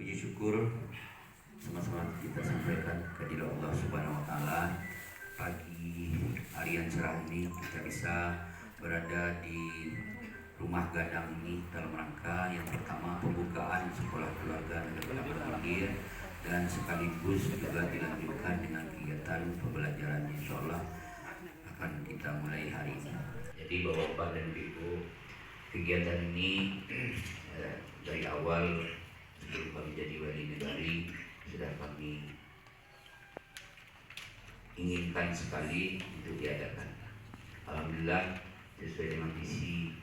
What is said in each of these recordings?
Puji syukur sama-sama kita sampaikan kehadirat Allah Subhanahu wa taala. Pagi hari yang cerah ini kita bisa berada di rumah gadang ini dalam rangka yang pertama pembukaan sekolah keluarga negara berpikir dan sekaligus juga dilanjutkan dengan kegiatan pembelajaran insyaallah akan kita mulai hari ini. Jadi Bapak-bapak dan Ibu, kegiatan ini dari awal sebelum kami jadi wali negari sudah kami inginkan sekali untuk diadakan. Alhamdulillah sesuai dengan visi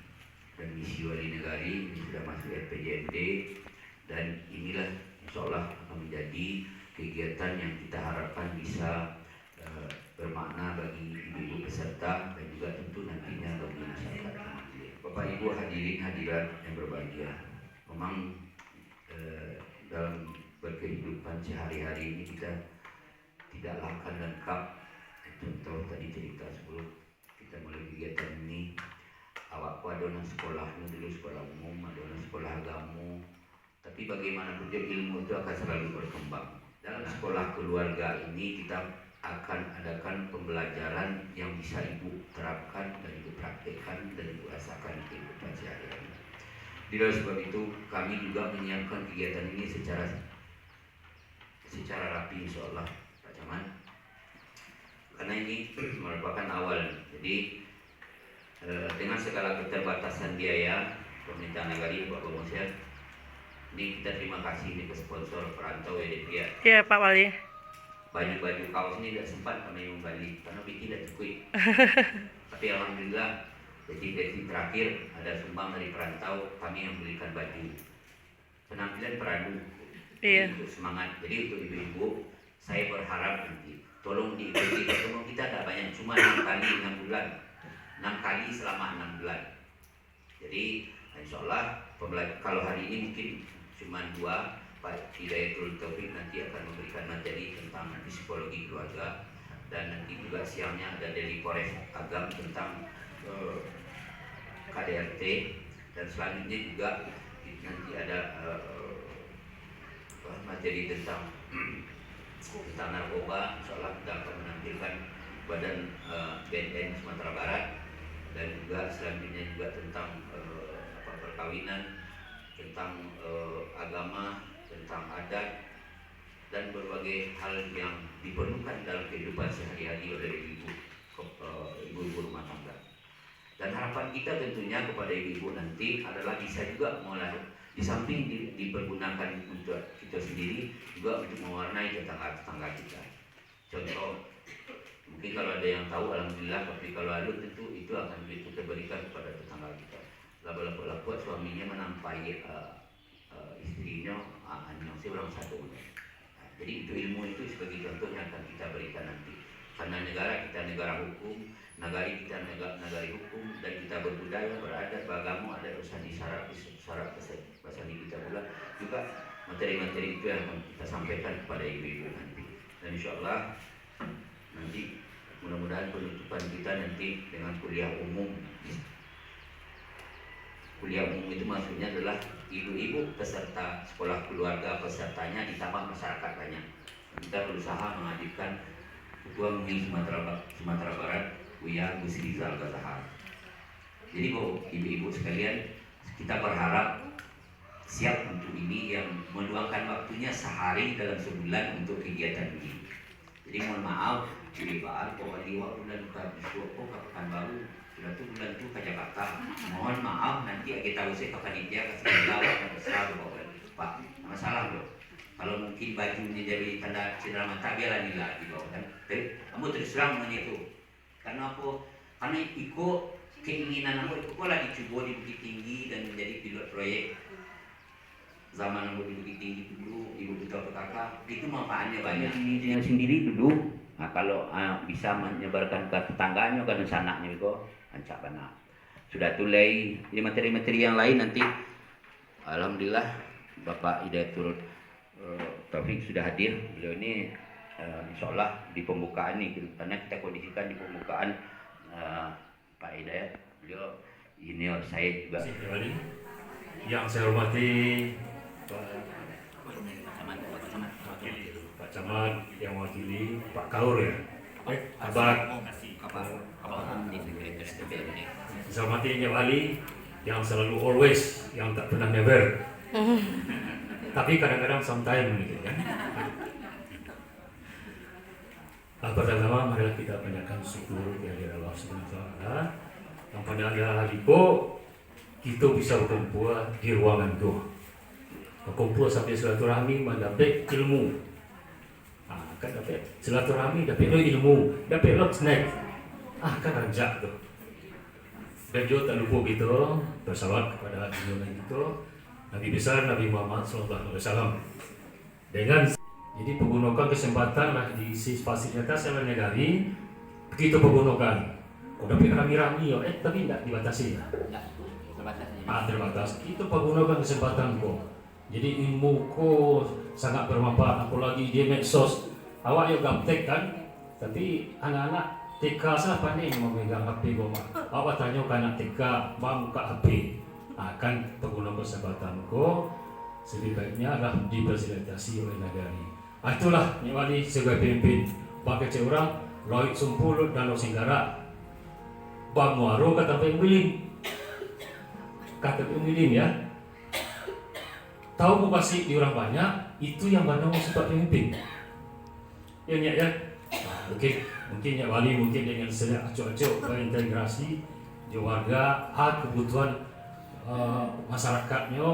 dan misi wali negari ini sudah masuk RPJMD dan inilah insyaallah akan menjadi kegiatan yang kita harapkan bisa bermakna bagi ibu-ibu peserta dan juga tentu nantinya bagi masyarakat. Bapak Ibu hadirin hadirat yang berbahagia, memang dalam berkehidupan sehari-hari ini kita tidaklah akan lengkap. Contoh tadi cerita sebelum kita mulai kegiatan ini, awakku ada sekolahnya dulu sekolah umum, ada sekolah agama, tapi bagaimanapun ilmu itu akan selalu berkembang. Dalam sekolah keluarga ini kita akan adakan pembelajaran yang bisa ibu terapkan dan ibu praktekkan dan ibu rasakan di kehidupan sehari-hari. Di dalam sebab itu kami juga menyiapkan kegiatan ini secara rapi insyaallah Pak Camat, karena ini merupakan awal. Jadi dengan segala keterbatasan biaya pemerintah negari Pak Komisar, ini kita terima kasih nih ke sponsor perantau ya. Iya Pak Wali. Baju kaos ini tidak sempat kami membeli karena tidak cukup. Tapi alhamdulillah, jadi dari terakhir ada sumbang dari perantau, kami yang membelikan baju. Penampilan peradu. Iya. Untuk semangat. Jadi untuk ibu-ibu, saya berharap nanti tolong diikuti. Tolong kita tidak banyak, cuma 6 kali 6 bulan, 6 kali selama 6 bulan. Jadi insyaallah kalau hari ini mungkin cuma 2. Pak Hidayatul Taufik nanti akan memberikan materi tentang psikologi keluarga, dan nanti juga siangnya ada dari Polres Agam tentang KDRT, dan selanjutnya juga nanti ada materi tentang narkoba. Insyaallah kita akan menampilkan Badan BNN Sumatera Barat, dan juga selanjutnya juga tentang perkawinan, tentang agama, tentang adat, dan berbagai hal yang diperlukan dalam kehidupan sehari-hari oleh ibu-ibu rumah tangga. Dan harapan kita tentunya kepada ibu-ibu nanti adalah bisa juga mulai di samping dipergunakan untuk kita sendiri, juga untuk mewarnai tetangga-tetangga kita. Contoh, mungkin kalau ada yang tahu alhamdulillah, tapi kalau ada tentu itu akan kita berikan kepada tetangga kita. Lalu suaminya menampai istrinya saya orang satu. Jadi itu ilmu itu sebagai contoh yang akan kita berikan nanti. Karena negara kita negara hukum, negara kita negara hukum, dan kita berbudaya, beradat, beragama, ada usaha di syarat bahasa kita pula juga materi-materi itu yang akan kita sampaikan kepada ibu-ibu nanti. Dan insyaallah nanti mudah-mudahan penutupan kita nanti dengan kuliah umum. Kuliah umum itu maksudnya adalah ibu-ibu peserta sekolah keluarga, pesertanya ditambah masyarakat banyak. Kita berusaha menghadirkan Ketua MUI Sumatera Barat, Buya Gus Rizal Gatahar. Jadi ibu-ibu sekalian, kita berharap siap untuk ini, yang meluangkan waktunya sehari dalam sebulan untuk kegiatan ini. Jadi mohon maaf, Pak Wali bulan kapan baru sudah tuh bulan tuh ke Jakarta. Mohon maaf nanti kita usai ke panitia kasih tahu besar Pak. Masalah loh. Kalau mungkin bajunya jadi tanda cedera mata biarlah nilai di bawah kan. Kamu terus terang dengan itu. Karena apa? Karena keinginan aku lah dicoba di Bukit Tinggi dan menjadi pilot proyek. Zaman aku di Bukit Tinggi dulu, Ibu Duta PKK, itu manfaatnya banyak. Dia sendiri dulu. Nah, kalau bisa menyebarkan ke tetangganya, ke anaknya itu ancak benar. Sudah tulai di materi-materi yang lain nanti. Alhamdulillah Bapak Hidayatul Taufik sudah hadir. Beliau ini insyaallah di pembukaan ini, karena kita kondisikan di pembukaan Pak Hidayat. Beliau ini saya juga. Yang saya hormati Camat yang mewakili Pak Kaur ya. Abad saya hormati Nyok Ali yang selalu always, yang tak pernah never. Tapi kadang-kadang sometime gitu kan. Pertama marilah kita panjatkan syukur kepada Allah Subhanahu wa taala yang pada hari itu kita bisa berkumpul di ruangan itu. Berkumpul sampai silaturahmi mendapat ilmu. Kan dapat silaturahmi, dapat ilmu, dapat snack. Kan ranjak tuh. Dan juga tak lupa gitu bersalawat kepada junjungan itu Nabi besar Nabi Muhammad SAW. Dengan jadi menggunakan kesempatan lah di fasilitas yang negari begitu menggunakan. Tapi rami-rami tapi tidak dibatasi ya. Terbatas. Itu menggunakan kesempatan kok. Jadi ilmu kok sangat bermanfaat apalagi di medsos. Awak yo gaptek kan, tapi anak-anak TK sah pandai memegang HP goma. Awak tanya ke anak TK, bang buka HP. Kan pengguna kesempatan ko sebaiknya adalah difasilitasi oleh negara. Itulah Nyok Ali sebagai pemimpin bagi orang Loik Sumpul dan Singgara. Bang Muaro kata pemimpin, ya. Tahu mau kasih di orang banyak itu yang mana mau sebab pemimpin. Ya. Mungkin Nyok Ali mungkin dengan sedang acok-acok berintegrasi di warga kebutuhan masyarakatnya.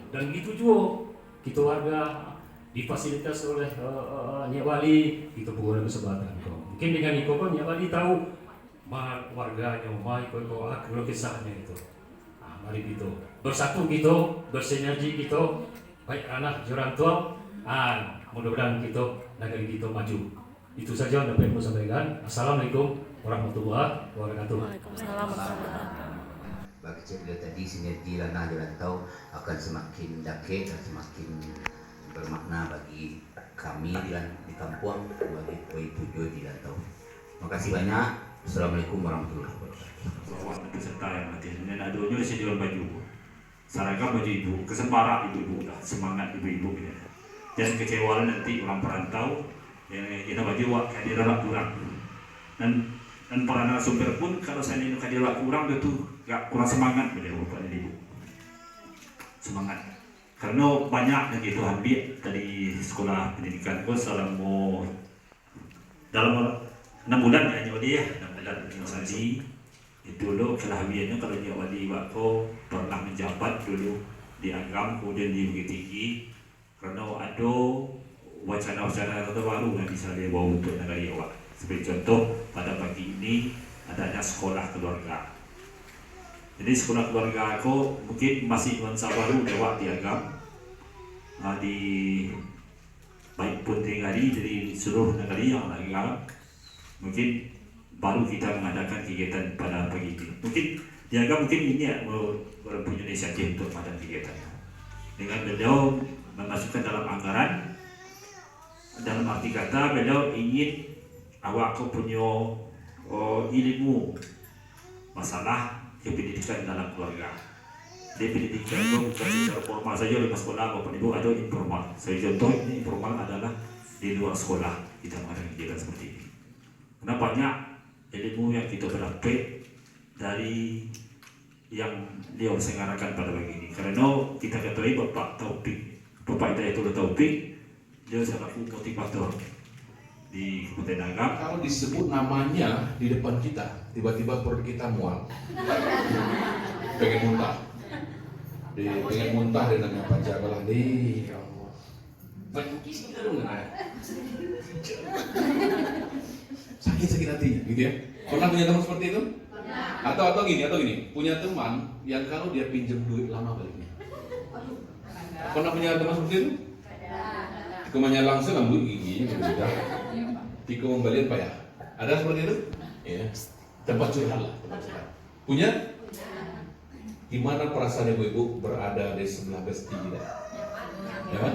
Dan gitu juga kita warga difasilitas oleh Nyok Ali kita punya kesempatan kok. Mungkin dengan itu kan Nyok Ali tahu warganya mai kok kisahnya itu. Mari gitu bersatu gitu bersinergi gitu baik anak jurantua mudah-mudahan kita negeri kita maju. Itu saja yang dapat saya sampaikan. Assalamualaikum warahmatullahi wabarakatuh. Waalaikumsalam. Bagi cerita tadi sinergi Lanah Dirantau akan semakin dakik dan semakin bermakna bagi kami di kampung bagi Pujo di Rantau. Terima kasih banyak. Assalamualaikum warahmatullahi wabarakatuh. Selamat peserta yang hadir. Dan aduhnya disediakan baju, seragam baju ibu, kesempatan ibu-ibu, semangat ibu-ibu ya. Jangan kecewa nanti orang perantau yang kita baju wak kehadiran kurang. Dan para narasumber pun kalau saya ini kehadiran kurang itu gak kurang semangat beliau bapak dan ibu. Semangat. Karena banyak yang itu ambil dari sekolah pendidikan gue selama dalam 6 bulan ya Nyok Ali ya, 6 bulan Nyok Ali itu dulu kelahiannya kalau Nyok Ali waktu pernah menjabat dulu di Agam kemudian di Bukit Tinggi karena ada wacana-wacana terbaru yang bisa dia bawa untuk negara awak. Sebagai contoh pada pagi ini adanya sekolah keluarga. Jadi sekolah keluarga aku mungkin masih nuansa baru lewat di Agam di baik pun tinggali dari seluruh negara yang Agam. Mungkin baru kita mengadakan kegiatan pada pagi ini. Mungkin dianggap mungkin ini ya mempunyai inisiatif untuk pada kegiatan. Dengan beliau memasukkan dalam anggaran, dalam arti kata beliau ingin awak punya ilmu masalah pendidikan dalam keluarga. Dia pendidikan itu bukan secara formal saja di sekolah maupun ibu ada informal. Saya contoh ini informal adalah di luar sekolah kita mengadakan kegiatan seperti ini. Karena banyak ilmu yang kita dapat dari yang dia senggarakan pada pagi ini. Karena kita ketahui Bapak Hidayatullah Taufik, dia selaku motivator di Kabupaten Agam. Kalau disebut namanya di depan kita, tiba-tiba perut kita mual, pengen muntah, pengen muntah dengan Pak Jabalah nih. Sakit hatinya, gitu ya. Pernah punya teman seperti itu? Atau gini, punya teman yang kalau dia pinjam duit lama baliknya. Pernah punya teman seperti itu? Kemanya langsung ambil giginya berbeda. Tiko membalian Pak ya. Ada seperti itu? Ya. Tempat curhat lah, tempat curhat. Punya? Gimana perasaan ibu-ibu berada di sebelah besti kita? Ya kan?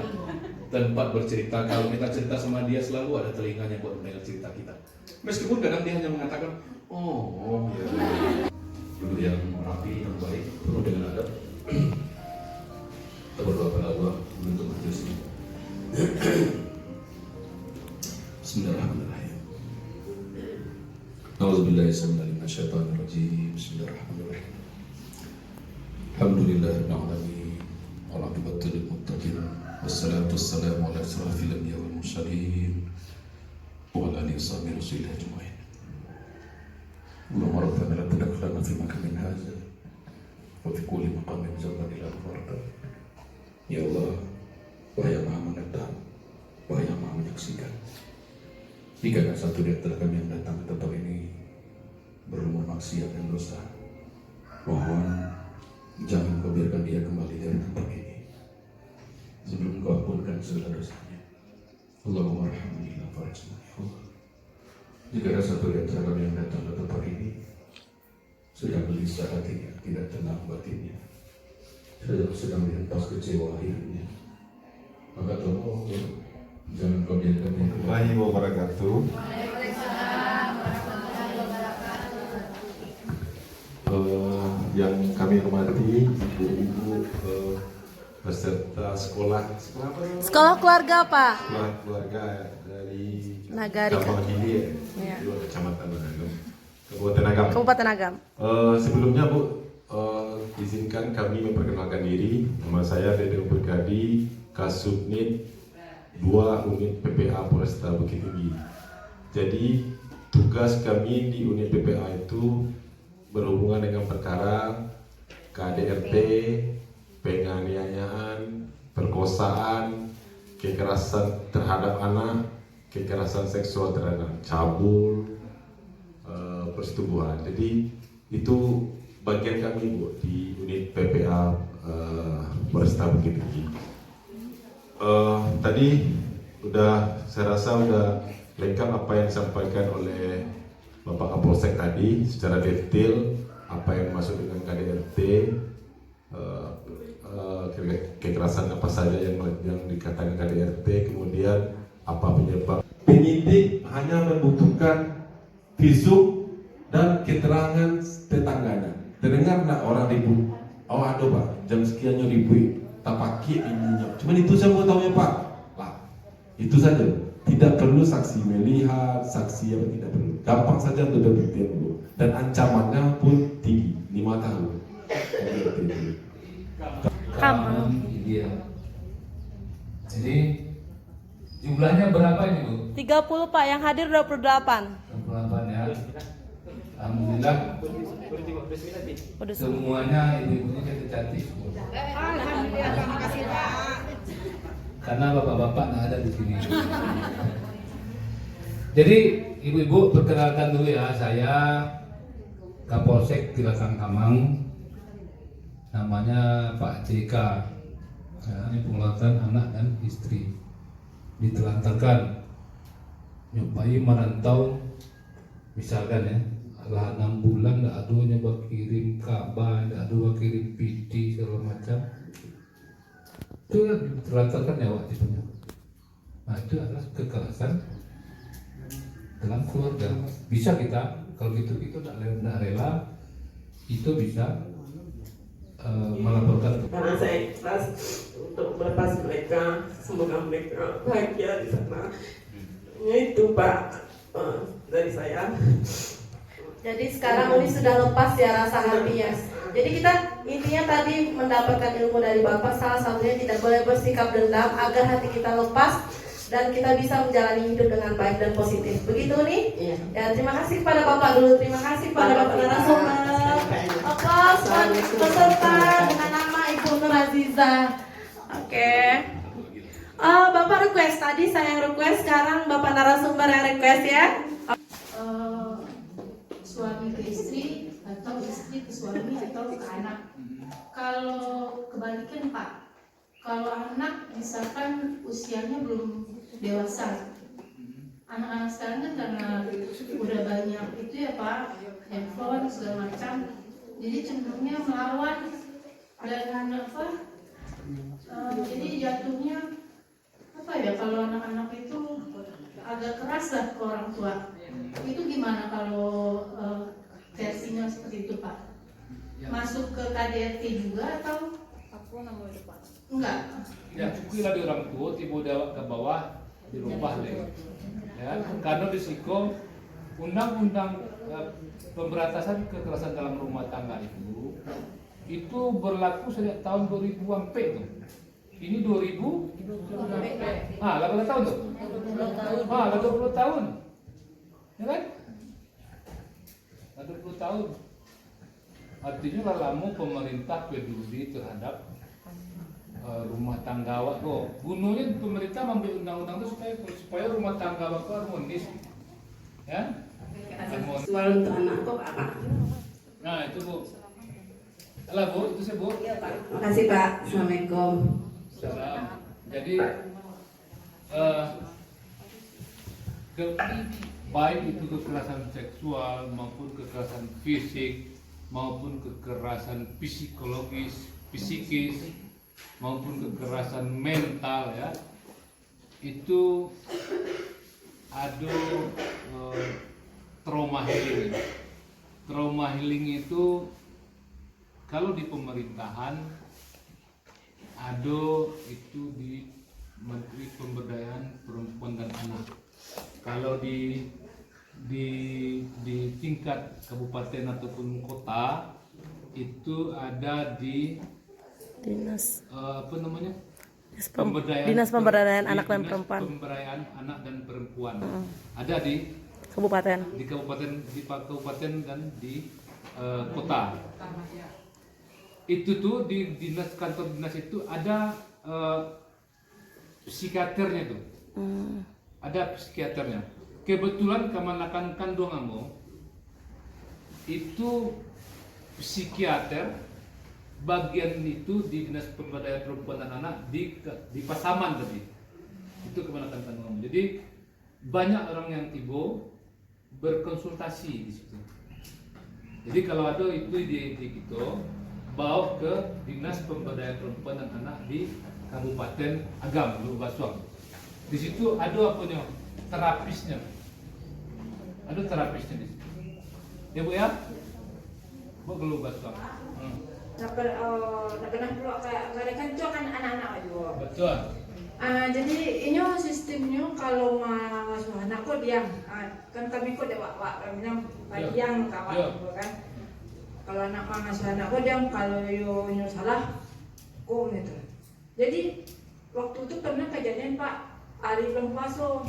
Tempat bercerita, kalau kita cerita sama dia selalu ada telinganya buat mendengar cerita kita. Meskipun kadang dia hanya mengatakan, oh ya. Duduk yang rapi, yang baik, penuh dengan adab. Kita berdoa pada Allah untuk majelis ini. A'udzubillahi minasyaitonir rajim. Bismillahirrahmanirrahim. Alhamdulillahirabbil alamin. Wal 'aqibatu lil muttaqin. Wassalatu wassalamu ala asyrafil anbiya'i wal mursalin wa ala alihi washabihi rasulillah ajma'in. Allahumma rabbana la tadkhulna fi makamin hadza wa fi kulli maqamin jalla ila al-farda. Ya Allah, Wahai yang Maha Mengenal, Wahai yang Maha Menyaksikan, jika ada satu di antara kami yang datang ke tempat ini berumur maksiat dan dosa, mohon jangan kau biarkan dia kembali dari tempat ini sebelum kau ampunkan segala dosanya. Allahumma rahmani la farajna. Jika ada satu di antara kami yang datang ke tempat ini sedang gelisah hatinya, tidak tenang batinnya, sedang dihentak kecewa hidupnya, maka tolong jangan kau biarkan dia kembali. Warahmatullahi wabarakatuh. Yang kami hormati ibu-ibu peserta sekolah apa? Sekolah keluarga Pak. Sekolah keluarga dari Nagari. Cabang Hilir, Ya. Kecamatan Agam, Kabupaten Agam. Kabupaten Agam. Sebelumnya Bu, izinkan kami memperkenalkan diri. Nama saya Dede Bergadi, Kasubnit 2 Unit PPA Polresta Bukit Tinggi. Jadi tugas kami di unit PPA itu berhubungan dengan perkara KDRT, penganiayaan, perkosaan, kekerasan terhadap anak, kekerasan seksual terhadap cabul, persetubuhan. Jadi itu bagian kami Bu di unit PPA Polresta Bukit Tinggi. Tadi saya rasa udah lengkap apa yang disampaikan oleh Bapak Kapolsek tadi secara detail apa yang masuk dengan KDRT, kekerasan apa saja yang dikatakan KDRT, kemudian apa penyebab. Penyidik hanya membutuhkan visum dan keterangan tetangganya. Terdengar nak orang ribut, oh ada Pak, jam sekiannya ribut, tak pakai ininya. Cuman itu saya mau tahu ya Pak. Lah, itu saja. Tidak perlu saksi melihat, saksi apa tidak perlu. Gampang saja untuk dibuktikan dulu. Dan ancamannya pun tinggi, 5 tahun. Kamu. Iya. Jadi jumlahnya berapa ini Bu? 30 Pak, yang hadir 28. 28 ya. Alhamdulillah. Udah Semuanya ibu-ibunya cantik semua. Alhamdulillah, terima kasih Pak. Karena bapak-bapak nggak ada di sini. Jadi ibu-ibu perkenalkan dulu ya, saya Kapolsek Tilasan Kamang. Namanya Pak JK. Ya, ini pengelolaan anak dan istri. Ditelantarkan, nyobai merantau, misalkan ya, lah 6 bulan nggak ada nyoba kirim kabar, nggak ada nyoba kirim PD segala macam. Itu yang ditelantarkan ya waktu itu. Nah itu adalah kekerasan dalam keluarga. Bisa kita kalau gitu tidak rela itu bisa melaporkan. Karena saya ikhlas untuk melepas mereka, semoga mereka bahagia di sana. Ya itu Pak dari saya. Jadi sekarang Uni sudah lepas ya rasa hatinya. Jadi kita intinya tadi mendapatkan ilmu dari Bapak, salah satunya tidak boleh bersikap dendam agar hati kita lepas dan kita bisa menjalani hidup dengan baik dan positif. Begitu nih? Iya. Ya, terima kasih kepada Bapak dulu, terima kasih kepada Bapak narasumber. Aplaus peserta dengan nama Ibu Nur Aziza. Oke. Bapak request tadi, saya request, sekarang Bapak narasumber yang request ya. Suami ke istri atau istri ke suami atau ke anak. Kalau kebalikan Pak, kalau anak misalkan usianya belum dewasa, anak-anak sekarang kan karena udah banyak itu ya Pak, handphone segala macam, jadi cenderungnya melawan dan apa? Jadi jatuhnya apa ya, kalau anak-anak itu agak keras lah ke orang tua. Itu gimana kalau versinya seperti itu Pak? Masuk ke KDRT juga atau? Enggak. Ya, cukup di orang tua, tiba ke bawah dirubah deh. Ya, karena risiko undang-undang pemberantasan kekerasan dalam rumah tangga itu berlaku sejak tahun 2000 sampai tuh. Ini 2000 berapa tahun tuh? 20 tahun. Ya kan? 20 tahun. Artinya lama pemerintah peduli terhadap rumah tangga awak kok. Gunanya pemerintah membuat undang-undang itu supaya rumah tangga awak itu harmonis. Ya? Soal untuk anak kok apa? Nah, itu Bu. Alah Bu, itu saya Bu. Terima kasih Pak. Assalamualaikum. Salam. Jadi baik itu kekerasan seksual maupun kekerasan fisik maupun kekerasan psikologis, psikis maupun kekerasan mental ya, itu ada trauma healing. Trauma healing itu kalau di pemerintahan ada itu di Menteri Pemberdayaan Perempuan dan Anak. Kalau di tingkat kabupaten ataupun kota itu ada di Dinas Dinas Pemberdayaan Anak dan Perempuan. Pemberdayaan Anak dan Perempuan. Ada di Kabupaten. Di kabupaten dan di kota. Itu tuh di kantor dinas itu ada psikiaternya tuh. Ada psikiaternya. Kebetulan Kamanakan Kandongamu itu psikiater bagian itu di Dinas Pemberdayaan Perempuan dan Anak di Pasaman tadi. Itu Kamanakan Kandongamu. Jadi banyak orang yang tiba berkonsultasi di situ. Jadi kalau ada itu di kita bawa ke Dinas Pemberdayaan Perempuan dan Anak di Kabupaten Agam, Luwu Basuang. Di situ ada apanya? Terapisnya. Ada terapisnya di situ. Ya Bu ya? Bu ke Luwu Basuang. Nak pernah dulu kayak kan itu kan anak-anak juga. Betul. Jadi ini sistemnya kalau ngasuh anak kok diam. Kan kami kok dewak bilang yang kawan juga kan. Kalau anak ngasuh anak kok diam, kalau yo salah kok gitu. Jadi waktu itu pernah kejadian Pak hari belum paso.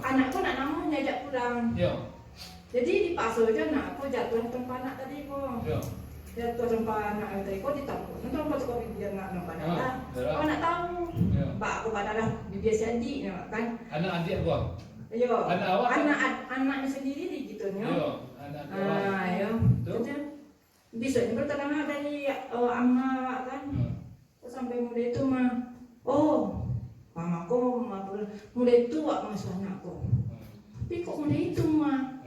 Anakku nak nama ngajak pulang. Jadi di paso aja aku jatuh tempat anak tadi kok. Jatuh tempat anak tadi kok ditampung. Nanti pas kok biar nak nampak anak. Kau nak tahu? Pak aku padahal bibias adik kan. Anak adik gua. Yo. Anak awak. Anaknya sendiri di gitunya. Anak awak. Yo. Besoknya bertengah dari amma kan. Sampai mulai itu mah, mamaku mulai tua mas anakku. Tapi kok mulai itu mah,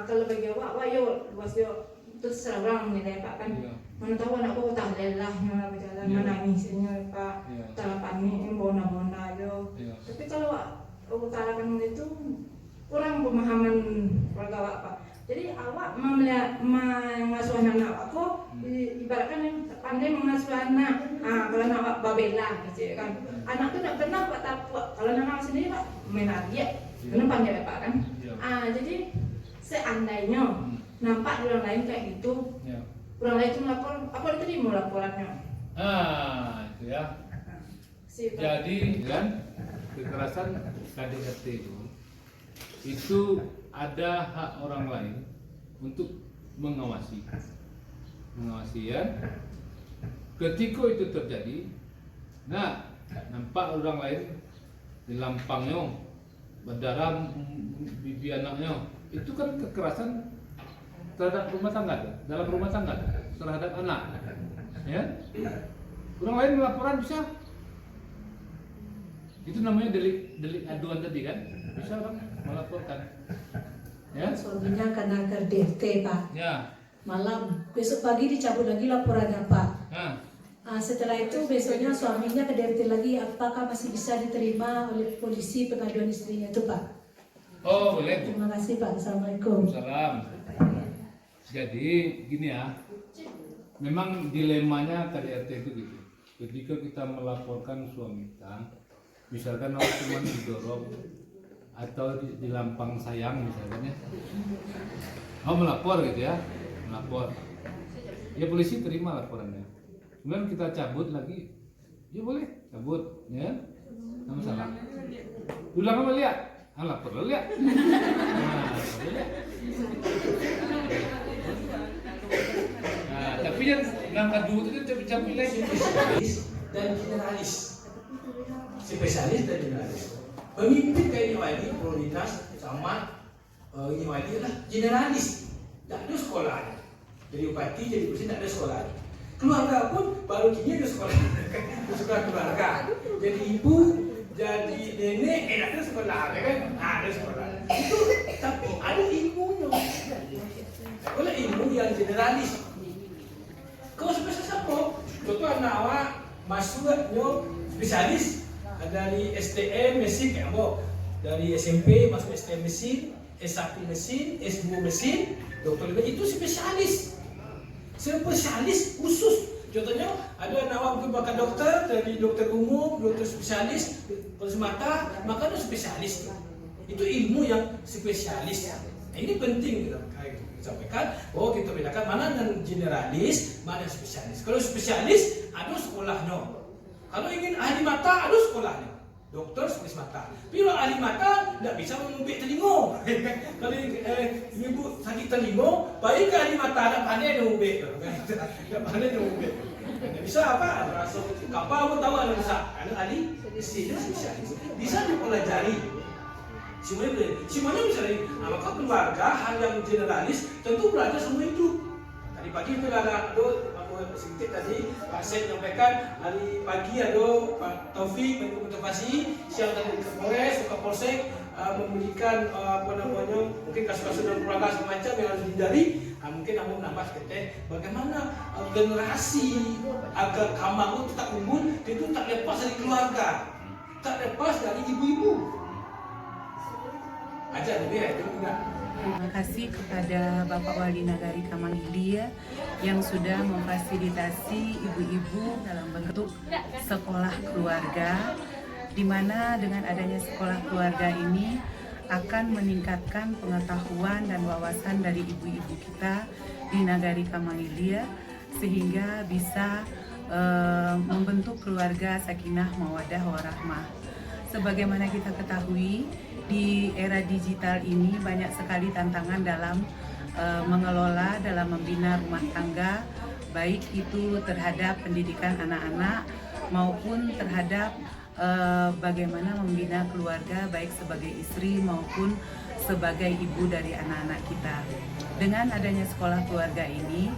kalau bagi awak yo luas yo terus serang nilai Pak kan. Mana tahu anakku tak lelah nyola berjalan menangisnya Pak, talapannya bona yo. Tapi kalau awak utarakan itu kurang pemahaman keluarga awak Pak. Jadi awak mengasuh anak awak ibaratkan yang pandai mengasuh anak. Kalau anak babela gitu kan. Anak tuh tidak pernah Pak tapuk. Kalau anak sendiri Pak main dia, karena pandai Pak kan. Jadi seandainya nampak orang lain kayak gitu, orang lain itu melapor, apa diterima laporannya? Itu ya. Jadi kan kekerasan KDRT itu ada hak orang lain untuk mengawasi ya. Ketika itu terjadi, nampak orang lain di lampangnya berdarah bibi anaknya, itu kan kekerasan terhadap rumah tangga, dalam rumah tangga terhadap anak, ya. Orang lain melaporan bisa, itu namanya delik aduan tadi kan, bisa orang melaporkan. Ya. Suaminya kena KDRT Pak. Ya. Malam, besok pagi dicabut lagi laporannya Pak. Setelah itu besoknya suaminya KDRT lagi, apakah masih bisa diterima oleh polisi pengaduan istrinya itu Pak? Oh boleh. Terima kasih Pak. Assalamualaikum. Salam. Jadi gini ya, memang dilemanya KDRT itu gitu. Ketika kita melaporkan suami kita, misalkan orang cuma didorong atau di Lampang Sayang misalnya. Oh, melapor gitu ya, melapor. Ya polisi terima laporannya. Kemudian kita cabut lagi, ya boleh cabut, ya, nggak masalah. Ulang apa lihat? Lapor lo lihat. Nah, tapi yang ngangkat duit itu capek-capek lagi. Spesialis dan generalis. Spesialis dan generalis. Pemimpin kayak Wali, prioritas sama Wali adalah generalis. Tak ada sekolah. Jadi bupati, jadi presiden tak ada sekolah. Keluarga pun baru kini ada sekolah. Sekolah keluarga. Jadi ibu, jadi nenek, ada sekolah, kan? Ada sekolah. Itu tapi ada ilmunya. Kalau ilmu yang generalis. Kalau spesialis apa? Contoh anak awak masuknya spesialis dari STM mesin kayak apa? Dari SMP masuk STM mesin, S1 mesin, S2 mesin, dokter itu spesialis. Spesialis khusus. Contohnya ada anak awak mungkin bakal dokter, dari dokter umum, dokter spesialis, polisi mata, maka ada spesialis. Itu ilmu yang spesialis. Nah, ini penting kita sampaikan bahwa kita bedakan mana yang generalis, mana yang spesialis. Kalau spesialis ada sekolahnya. Kalau ingin ahli mata ada sekolahnya. Dokter spesialis mata. Tapi kalau ahli mata tidak bisa mengubik telinga. Kalau ibu sakit telinga, baik ke ahli mata tidak pandai mengubik. Tidak pandai mengubik. Tidak bisa apa? Masuk kapal pun tahu ada bisa. Ada ahli spesialis. Bisa dipelajari. Semuanya bisa dari. Maka keluarga hal yang generalis tentu belajar semua hidup. Tadi pagi itu ada sedikit tadi Pak Syed menyampaikan hari pagi ada Pak Taufik motivasi, siang tadi ke Polres, ke Polsek memberikan mungkin kasus-kasus dalam keluarga semacam yang harus dihindari. Mungkin aku menambah sedikit bagaimana generasi agar Kamang itu tetap unggul, itu tak lepas dari keluarga, tak lepas dari ibu-ibu. Ajar lebih ya itu enggak. Terima kasih kepada Bapak Wali Nagari Kamang Hilya yang sudah memfasilitasi ibu-ibu dalam bentuk sekolah keluarga, di mana dengan adanya sekolah keluarga ini akan meningkatkan pengetahuan dan wawasan dari ibu-ibu kita di Nagari Kamang Hilya sehingga bisa membentuk keluarga sakinah mawaddah warahmah. Sebagaimana kita ketahui, di era digital ini banyak sekali tantangan dalam mengelola, dalam membina rumah tangga, baik itu terhadap pendidikan anak-anak maupun terhadap bagaimana membina keluarga baik sebagai istri maupun sebagai ibu dari anak-anak kita. Dengan adanya sekolah keluarga ini,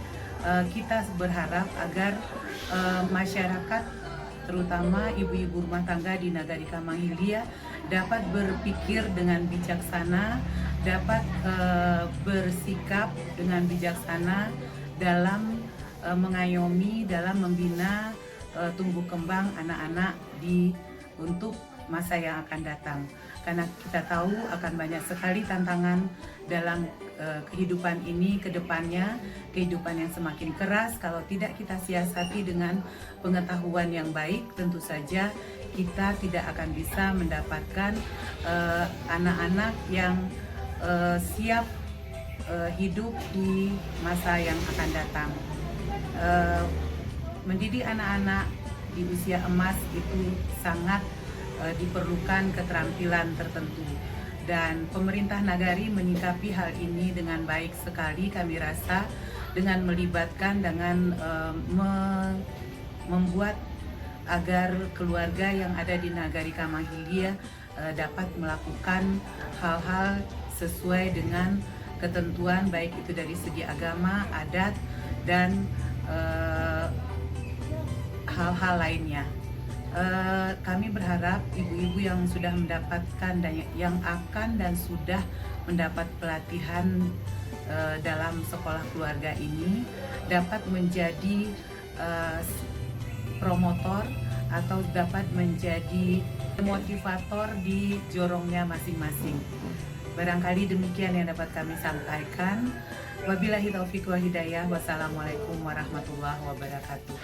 kita berharap agar masyarakat terutama ibu-ibu rumah tangga di Nagari Kamang Hilya dapat berpikir dengan bijaksana, dapat bersikap dengan bijaksana dalam mengayomi, dalam membina tumbuh kembang anak-anak untuk masa yang akan datang. Karena kita tahu akan banyak sekali tantangan dalam kehidupan ini ke depannya, kehidupan yang semakin keras. Kalau tidak kita siasati dengan pengetahuan yang baik, tentu saja kita tidak akan bisa mendapatkan anak-anak yang siap hidup di masa yang akan datang. Mendidik anak-anak di usia emas itu sangat diperlukan keterampilan tertentu, dan pemerintah Nagari menyikapi hal ini dengan baik sekali kami rasa, dengan melibatkan, dengan membuat agar keluarga yang ada di Nagari Kamang Hilya dapat melakukan hal-hal sesuai dengan ketentuan baik itu dari segi agama, adat, dan hal-hal lainnya. Kami berharap ibu-ibu yang sudah mendapatkan dan yang akan dan sudah mendapat pelatihan dalam sekolah keluarga ini dapat menjadi promotor atau dapat menjadi motivator di jorongnya masing-masing. Barangkali demikian yang dapat kami sampaikan. Wabillahi taufiq wal hidayah. Wassalamualaikum warahmatullahi wabarakatuh.